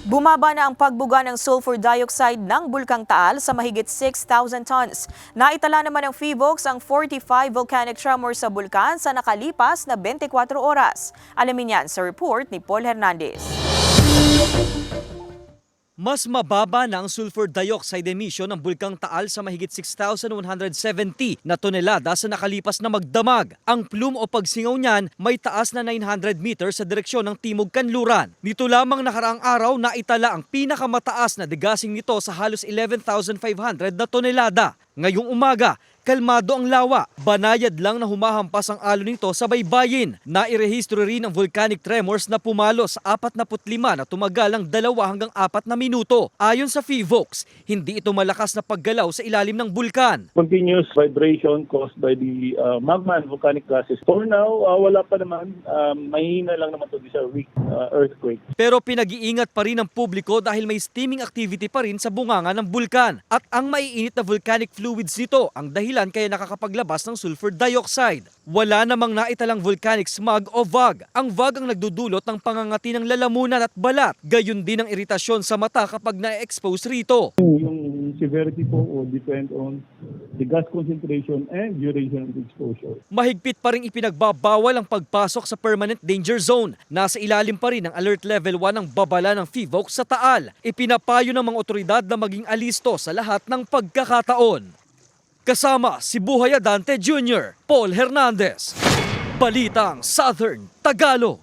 Bumaba na ang pagbuga ng sulfur dioxide ng Bulkang Taal sa mahigit 6,000 tons. Naitala naman ng PHIVOLCS ang 45 volcanic tremor sa bulkan sa nakalipas na 24 oras. Alamin yan sa report ni Paul Hernandez. Mas mababa na ang sulfur dioxide emission ng Bulkang Taal sa mahigit 6,170 na tonelada sa nakalipas na magdamag. Ang plume o pagsingaw niyan may taas na 900 meters sa direksyon ng Timog Kanluran. Nito lamang nakaraang araw na itala ang pinakamataas na degasing nito sa halos 11,500 na tonelada. Ngayong umaga, kalmado ang lawa. Banayad lang na humahampas ang alon nito sa baybayin. Nairehistro rin ang volcanic tremors na pumalo sa 45 na tumagal ng 2 hanggang 4 na minuto. Ayon sa PHIVOLCS, hindi ito malakas na paggalaw sa ilalim ng bulkan. Continuous vibration caused by the magma and volcanic gases. For now, wala pa naman. Mahina lang naman ito sa weak earthquake. Pero pinag-iingat pa rin ng publiko dahil may steaming activity pa rin sa bunganga ng bulkan. At ang maiinit na volcanic fluids nito ang dahilan kaya nakakapaglabas ng sulfur dioxide. Wala namang naitalang volcanic smog o VOG. Ang VOG ang nagdudulot ng pangangati ng lalamunan at balat. Gayon din ang iritasyon sa mata kapag na-expose rito. Yung severity po will depend on the gas concentration and duration of exposure. Mahigpit pa rin ipinagbabawal ang pagpasok sa permanent danger zone. Nasa ilalim pa rin ang alert level 1 ang babala ng PHIVOLCS sa Taal. Ipinapayo ng mga otoridad na maging alisto sa lahat ng pagkakataon. Kasama si Buhay Adante Jr., Paul Hernandez, Balitang Southern Tagalog.